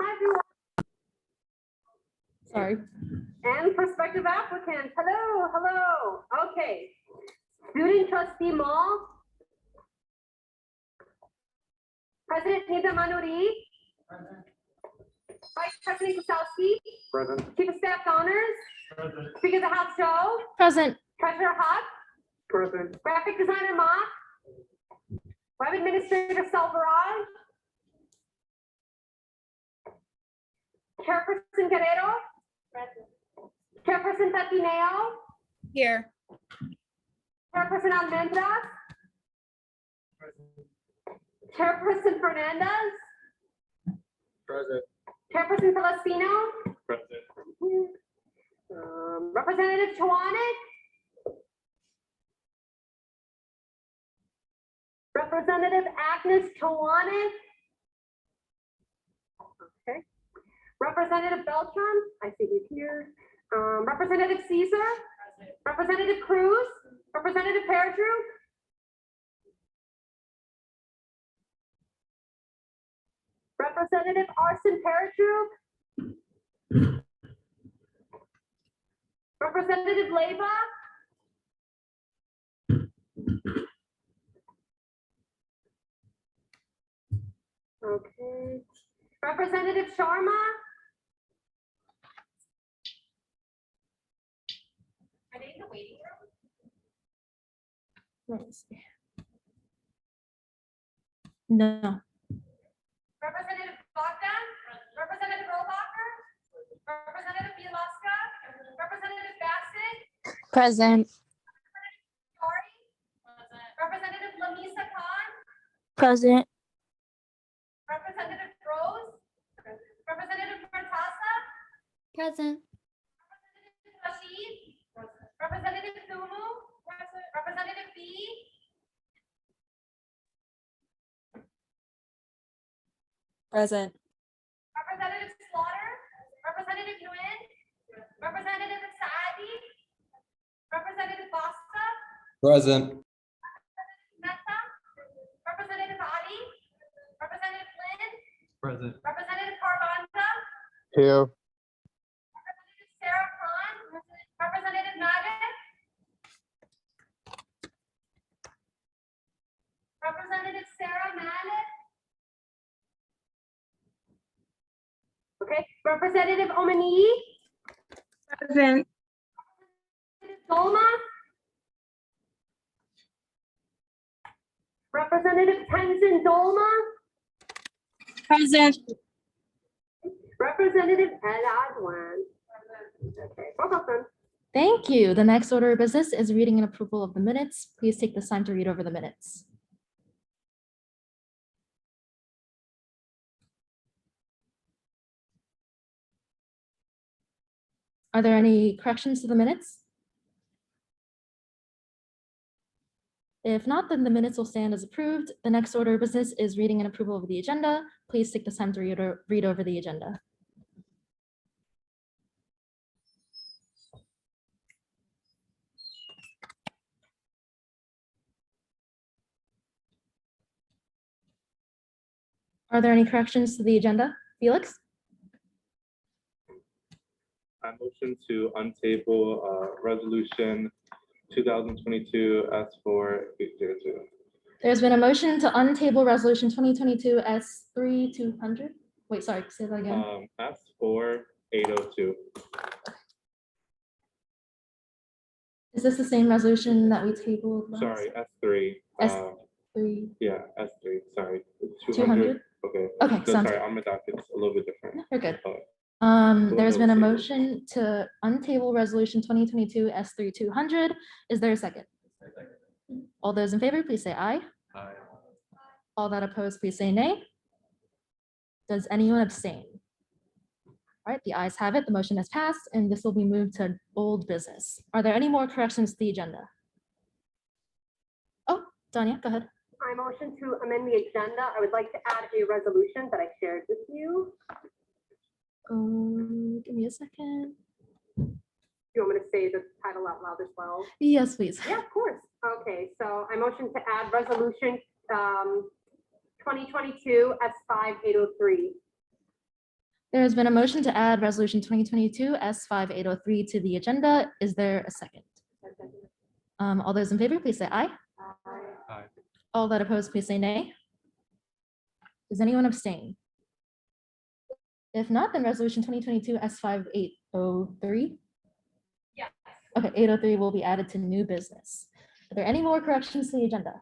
Hi, everyone. Sorry. And prospective applicants. Hello, hello. Okay. Student trustee Mall. President Nida Manuri. Vice President Kusowski. Present. Chief of Staff Honors. Present. Speaker of the House Joe. Present. Treasurer Huck. Present. Graphic designer Mock. Web administrator Salvaraj. Chairperson Guerrero. Chairperson Tatineo. Here. Chairperson Almendras. Chairperson Fernandez. Present. Chairperson Celestino. Present. Representative Chwanek. Representative Agnes Chwanek. Okay. Representative Beltran, I see he's here. Representative Caesar. Representative Cruz. Representative Peridrew. Representative Arson Peridrew. Representative Leyva. Okay. Representative Sharma. Are they in the waiting room? Let's see. No. Representative Bogdan. Representative Robacher. Representative Bielaska. Representative Bassett. Present. Tori. Representative Lamisa Khan. Present. Representative Rose. Representative Martasa. Present. Representative Rashid. Representative Thumu. Representative B. Present. Representative Slaughter. Representative Nguyen. Representative Saadi. Representative Basta. Present. Representative Mehta. Representative Adi. Representative Lynn. Present. Representative Carbanda. Here. Representative Sarah Khan. Representative Nagin. Representative Sarah Malik. Okay, Representative Omani. Present. Representative Dolma. Representative Tenzin Dolma. Present. Representative Ed Adwan. Okay, roll call, son. Thank you. The next order of business is reading and approval of the minutes. Please take this time to read over the minutes. Are there any corrections to the minutes? If not, then the minutes will stand as approved. The next order of business is reading and approval of the agenda. Please take this time to read over the agenda. Are there any corrections to the agenda? Felix? I motion to untable resolution 2022 S4802. There's been a motion to untable resolution 2022 S3200. Wait, sorry, say that again. S4802. Is this the same resolution that we tabled? last- Sorry, S3. S3. Yeah, S3. Sorry. 200? Okay. Okay, So sounds sorry, good. on my docket, it's a little bit different. No, you're good. Okay. There's been a table. motion to untable resolution 2022 S3200. Is there a second? All those in favor, please say aye. Aye. All that opposed, please say nay. Does anyone abstain? All right, the ayes have it. The motion has passed, and this will be moved to old business. Are there any more corrections to the agenda? Oh, Danya, go ahead. I motion to amend the agenda. I would like to add a resolution that I shared with you. Give me a second. Do you want me to say the title out loud as well? Yes, please. Yeah, of course. Okay, so I motion to add resolution 2022 S5803. There has been a motion to add resolution 2022 S5803 to the agenda. Is there a second? All those in favor, please say aye. Aye. All that oppose, please say nay. Does anyone abstain? If not, then resolution 2022 S5803. Yes. Okay, 803 will be added to new business. Are there any more corrections to the agenda?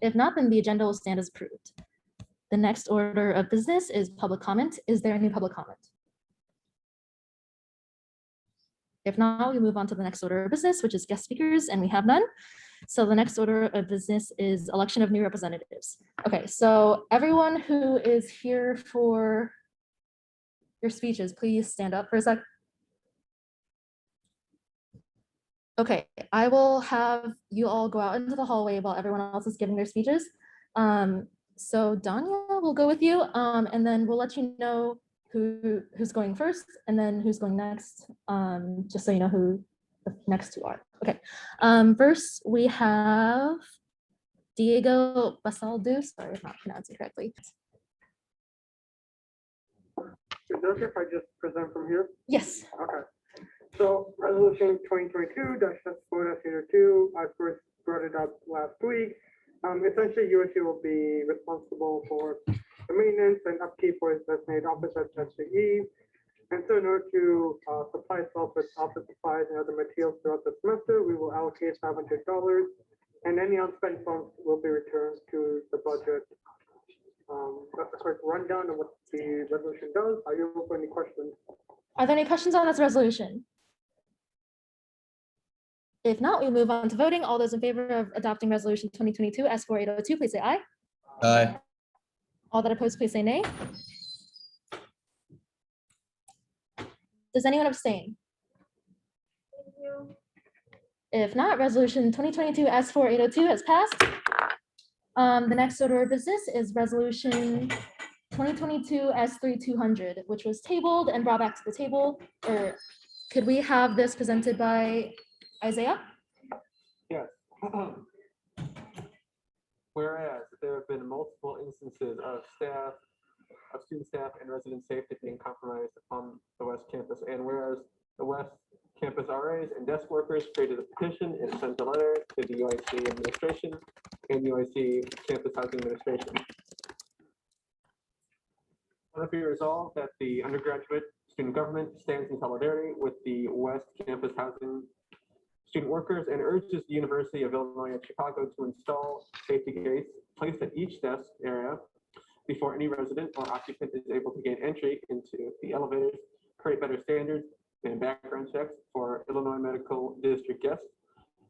If not, then the agenda will stand as approved. The next order of business is public comment. Is there any public comment? If not, we move on to the next order of business, which is guest speakers, and we have none. So the next order of business is election of new representatives. Okay, so everyone who is here for your speeches, please stand up for a sec. Okay, I will have you all go out into the hallway while everyone else is giving their speeches. So Danya will go with you, and then we'll let you know who's going first and then who's going next, just so you know who the next two are. Okay, first we have Diego Basaldu. Sorry, if I'm not pronouncing correctly. Is it okay if I just present from here? Yes. Okay. So resolution 2022-4-02, I first brought it up last week. Essentially, USG will be responsible for the maintenance and upkeep for its designated office at SGE. And so in order to supply itself with office supplies and other materials throughout the semester, we will allocate $500, and any unspent funds will be returned to the budget. That's a quick rundown of what the resolution does. Are you open for any questions? Are there any questions on this resolution? If not, we move on to voting. All those in favor of adopting resolution 2022 S4802, please say aye. Aye. All that oppose, please say nay. Does anyone abstain? If not, resolution 2022 S4802 has passed. The next order of business is resolution 2022 S3200, which was tabled and brought back to the table. Or could we have this presented by Isaiah? Yes. Whereas there have been multiple instances of student staff and resident safety being compromised on the West Campus, and whereas the West Campus RAs and desk workers created a petition and sent a letter to the UIC administration and UIC Campus Housing Administration. Let it be resolved that the undergraduate student government stands in solidarity with the West Campus Housing student workers and urges the University of Illinois at Chicago to install safety gates placed at each desk area before any resident or occupant is able to gain entry into the elevators, create better standards and background checks for Illinois Medical District guests,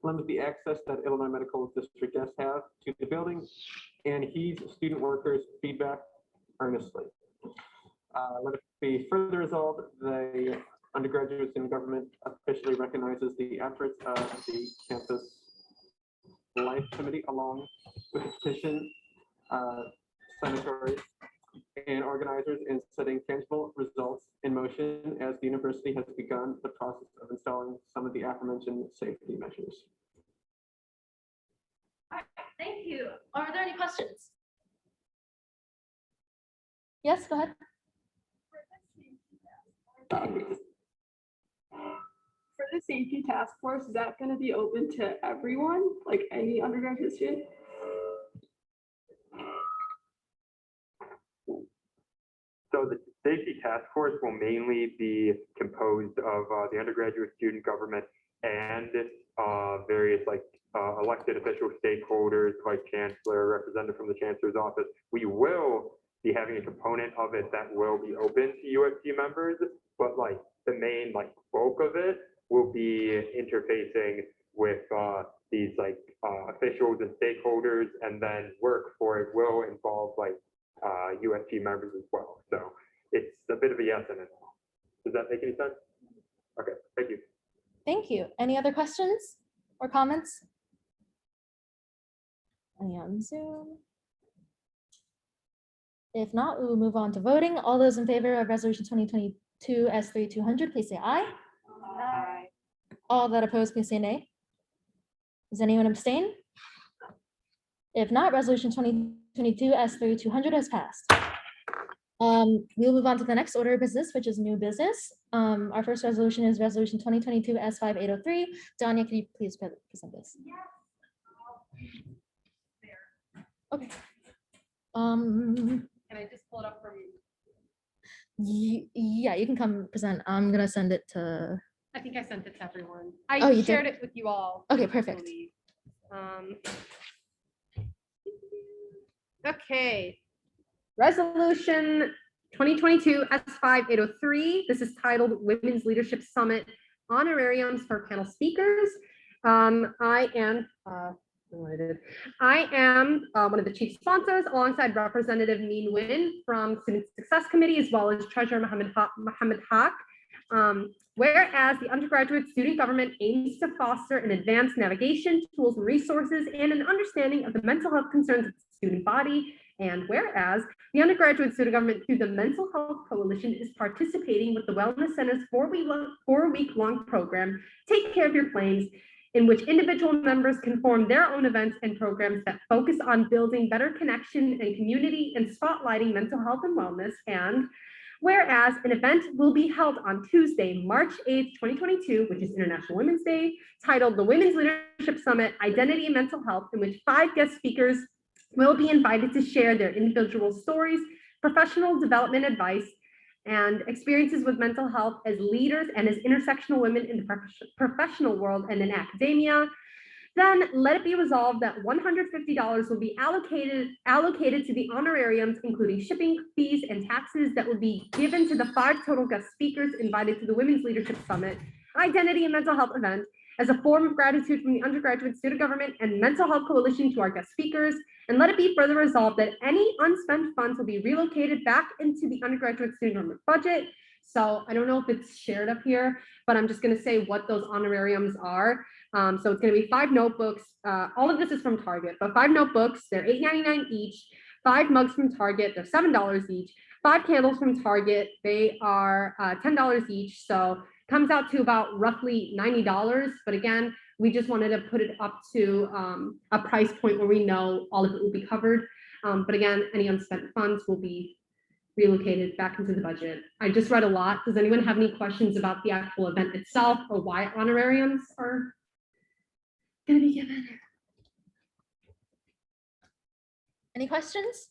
limit the access that Illinois Medical District guests have to the building, and heed student workers' feedback earnestly. Let it be further resolved, the undergraduates in government officially recognizes the efforts of the Campus Life Committee along with the petition signatories and organizers in setting tangible results in motion as the university has begun the process of installing some of the aforementioned safety measures. All right, thank you. Are there any questions? Yes, go ahead. For the safety task force, is that going to be open to everyone, like any undergraduate student? So the safety task force will mainly be composed of the undergraduate student government and various elected official stakeholders like chancellor, representative from the chancellor's office. We will be having a component of it that will be open to USG members, but the main bulk of it will be interfacing with these officials and stakeholders, and then work for it will involve USG members as well. So it's a bit of a yes and a no. Does that make any sense? Okay, thank you. Thank you. Any other questions or comments? Any on Zoom? If not, we will move on to voting. All those in favor of resolution 2022 S3200, please say aye. Aye. All that oppose, please say nay. Does anyone abstain? If not, resolution 2022 2022 S3200 has passed. We'll move on to the next order of business, which is new business. Our first resolution is resolution 2022 S5803. Danya, can you please present this? Okay. Can I just pull it up from? Yeah, you can come present. I'm gonna send it to. I think I sent it to everyone. Oh, I you shared did? it with you all. Okay, I perfect. believe. Okay. Resolution 2022 S5803. This is titled Women's Leadership Summit Honorariums for Panel Speakers. I am one of the chief sponsors alongside Representative Min Win from Student Success Committee, as well as Treasurer Mohammed Haq. Whereas the undergraduate student government aims to foster an advanced navigation, tools and resources, and an understanding of the mental health concerns of the student body. And whereas the undergraduate student government through the Mental Health Coalition is participating with the Wellness Center's four-week-long program, Take Care of Your Flames, in which individual members can form their own events and programs that focus on building better connection and community and spotlighting mental health and wellness. And whereas an event will be held on Tuesday, March 8th, 2022, which is International Women's Day, titled the Women's Leadership Summit, Identity and Mental Health, in which 5 guest speakers will be invited to share their individual stories, professional development advice, and experiences with mental health as leaders and as intersectional women in the professional world and in academia. Then let it be resolved that $150 will be allocated to the honorariums, including shipping fees and taxes, that will be given to the 5 total guest speakers invited to the Women's Leadership Summit Identity and Mental Health event as a form of gratitude from the undergraduate student government and Mental Health Coalition to our guest speakers. And let it be further resolved that any unspent funds will be relocated back into the undergraduate student government budget. So I don't know if it's shared up here, but I'm just going to say what those honorariums are. So it's going to be 5 notebooks. All of this is from Target, but 5 notebooks, they're $8.99 each. 5 mugs from Target, they're $7 each. 5 candles from Target, they are $10 each. So comes out to about roughly $90. But again, we just wanted to put it up to a price point where we know all of it will be covered. But again, any unspent funds will be relocated back into the budget. I just read a lot. Does anyone have any questions about the actual event itself or why honorariums are going to be given? Any questions?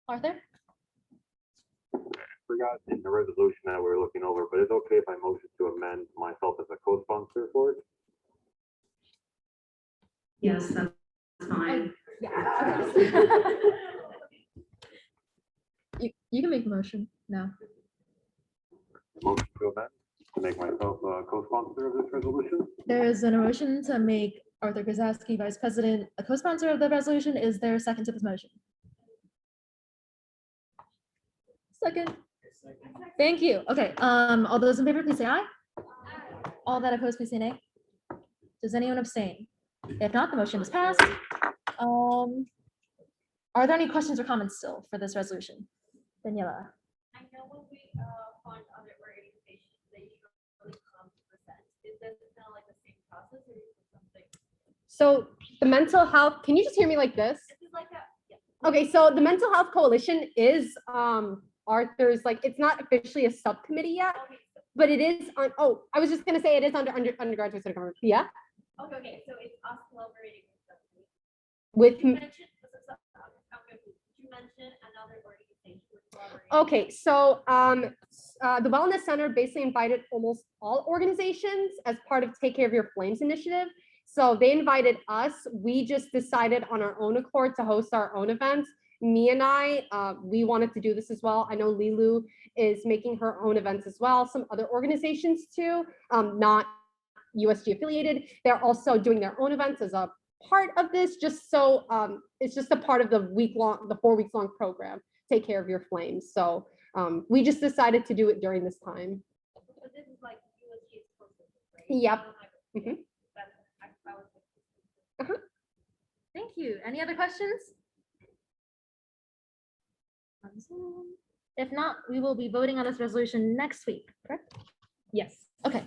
Arthur? Forgot in the resolution that we were looking over, but it's okay if I motion to amend myself as a co-sponsor for it? Yes, that's fine. Yeah. Okay. You can make a motion now. Motion to amend, to make myself a co-sponsor of this resolution? There is a motion to make Arthur Grzowski Vice President a co-sponsor of the resolution. Is there a second to this motion? Second. Thank you. Okay, all those in favor, please say aye. All that opposed, please say nay. Does anyone abstain? If not, the motion is passed. Are there any questions or comments still for this resolution? Daniela? I know when we fund other organizations, they usually come to present. Is this kind of like the same process or is it something? So the mental health, can you just hear me like this? This is like a, yeah. Okay, so the Mental Health Coalition is Arthur's, like, it's not officially a subcommittee yet, Okay, but it is on, oh, I was just gonna say it is under undergraduate student government. Yeah, okay, so it's us collaborating with them. with, You mentioned, you mentioned another organization with collaboration. okay, so the Wellness Center basically invited almost all organizations as part of Take Care of Your Flames initiative. So they invited us. We just decided on our own accord to host our own events. Me and I, we wanted to do this as well. I know Lilu is making her own events as well. Some other organizations too, not USG affiliated. They're also doing their own events as a part of this, just so it's just a part of the 4 weeks long program, Take Care of Your Flames. So we just decided to do it during this time. So this is like USG Spring, right? Yep. Mhm. Thank you. Any other questions? If not, we will be voting on this resolution next week, correct? Yes. Okay.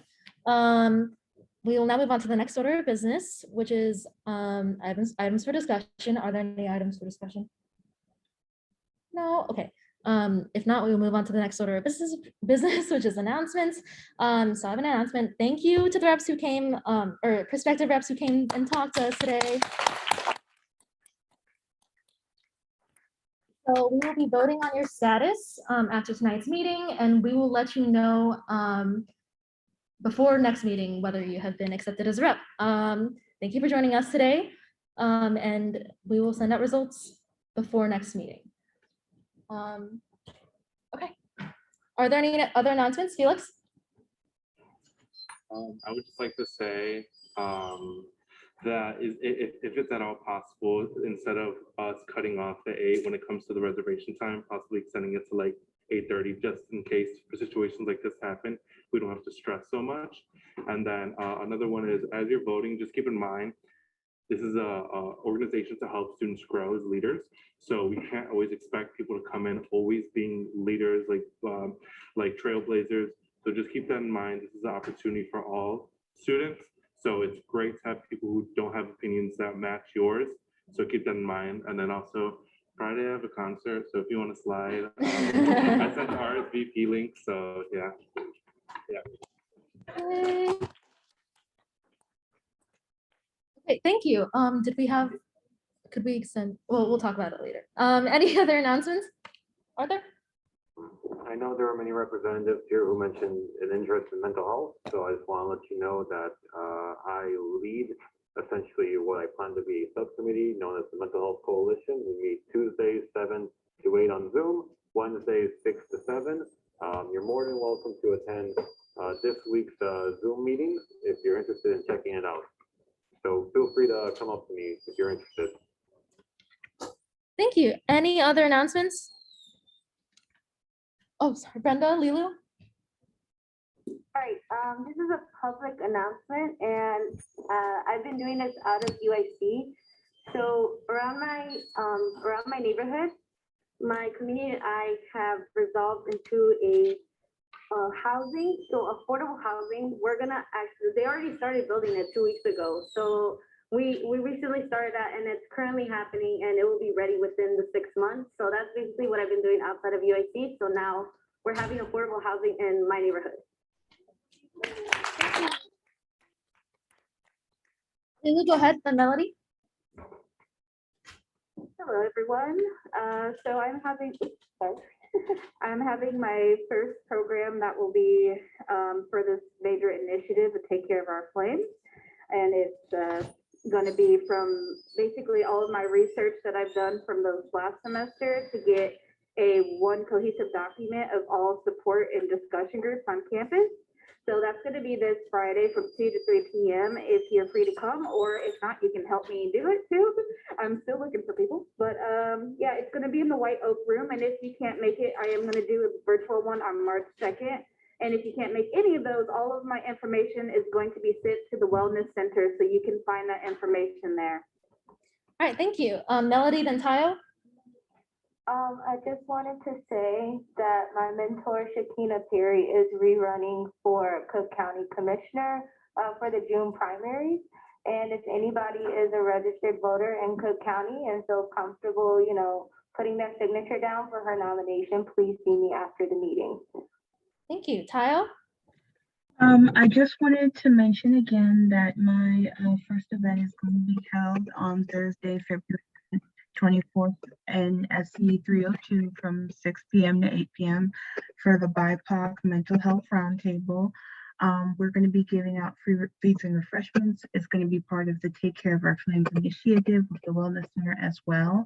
we will now move on to the next order of business, which is items for discussion. Are there any items for discussion? No, okay. If not, we will move on to the next order of business, which is announcements. So I have an announcement. Thank you to the reps who came, or prospective reps who came and talked to us today. So we will be voting on your status after tonight's meeting, and we will let you know before next meeting whether you have been accepted as a rep. Thank you for joining us today, and we will send out results before next meeting. Okay. Are there any other announcements, Felix? I would just like to say that if it's at all possible, instead of us cutting off the 8 when it comes to the reservation time, possibly extending it to like 8:30, just in case for situations like this happen, we don't have to stress so much. And then another one is, as you're voting, just keep in mind, this is a organization to help students grow as leaders. So we can't always expect people to come in always being leaders, like trailblazers. So just keep that in mind. This is an opportunity for all students. So it's great to have people who don't have opinions that match yours. So keep that in mind. And then also Friday I have a concert. So if you want to slide, I sent the RSVP link. So yeah. Okay, thank you. Could we extend, well, we'll talk about it later. Any other announcements? Arthur? I know there are many representatives here who mentioned an interest in mental health, so I just want to let you know that I lead essentially what I plan to be a subcommittee known as the Mental Health Coalition. We meet Tuesdays 7 to 8 on Zoom, Wednesdays 6 to 7. You're more than welcome to attend this week's Zoom meetings if you're interested in checking it out. So feel free to come up to me if you're interested. Thank you. Any other announcements? Oh, sorry, Brenda, Lilu? All right, this is a public announcement, and I've been doing this out of UIC. So around my neighborhood, my community and I have resolved into a housing, so affordable housing. We're gonna they already started building it 2 weeks ago. So we recently started that, and it's currently happening, and it will be ready within the 6 months. So that's basically what I've been doing outside of UIC. So now we're having affordable housing in my neighborhood. Lilu, go ahead, then Melody. Hello, everyone. So I'm having my first program that will be for this major initiative to take care of our flames. And it's going to be from basically all of my research that I've done from the last semester to get one cohesive document of all support and discussion groups on campus. So that's going to be this Friday from 2 to 3 p.m. if you're free to come, or if not, you can help me do it too. I'm still looking for people, but yeah, it's going to be in the White Oak Room. And if you can't make it, I am going to do a virtual one on March 2nd. And if you can't make any of those, all of my information is going to be sent to the Wellness Center, so you can find that information there. All right, thank you. Melody, then Tayo. I just wanted to say that my mentor, Shakina Perry, is rerunning for Cook County Commissioner for the June primaries. And if anybody is a registered voter in Cook County and feels comfortable, you know, putting their signature down for her nomination, please see me after the meeting. Thank you. Tayo? I just wanted to mention again that my first event is going to be held on Thursday, February 24th in SE 302 from 6 p.m. to 8 p.m. for the BIPOC Mental Health Roundtable. We're going to be giving out free feeds and refreshments. It's going to be part of the Take Care of Our Flames initiative with the Wellness Center as well.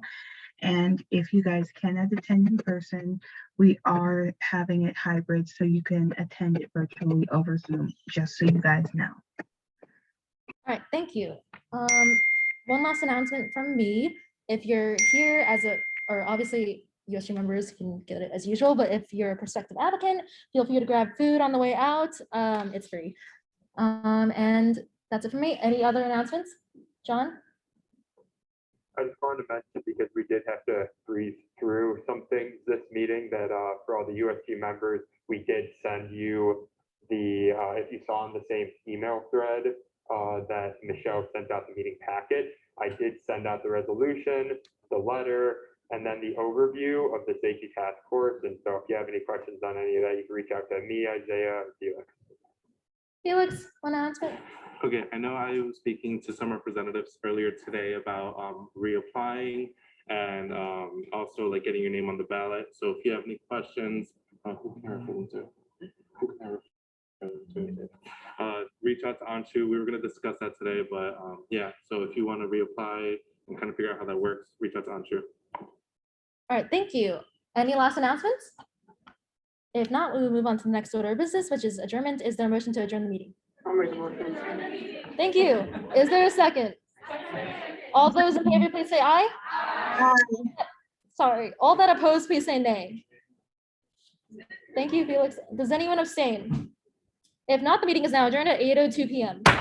And if you guys cannot attend in person, we are having it hybrid, so you can attend it virtually over Zoom, just so you guys know. All right, thank you. One last announcement from me. If you're here or obviously USG members can get it as usual, but if you're a prospective applicant, feel free to grab food on the way out. It's free. And that's it for me. Any other announcements? John? I just wanted to mention, because we did have to breeze through some things this meeting, that for all the USG members, we did send you the, if you saw in the same email thread, that Michelle sent out the meeting packet. I did send out the resolution, the letter, and then the overview of the safety task force. And so if you have any questions on any of that, you can reach out to me, Isaiah, or Felix. Felix, one announcement? Okay, I know I was speaking to some representatives earlier today about reapplying and also like getting your name on the ballot. So if you have any questions, who can I refer them to? Who can I refer them to? Reach out to Anshu. We were going to discuss that today, but yeah. So if you want to reapply and kind of figure out how that works, reach out to Anshu. All right, thank you. Any last announcements? If not, we will move on to the next order of business, which is adjournment. Is there a motion to adjourn the meeting? I'll make a motion. Thank you. Is there a second? All those in favor, please say aye. Sorry, all that opposed, please say nay. Thank you, Felix. Does anyone abstain? If not, the meeting is now adjourned at 8:02 p.m.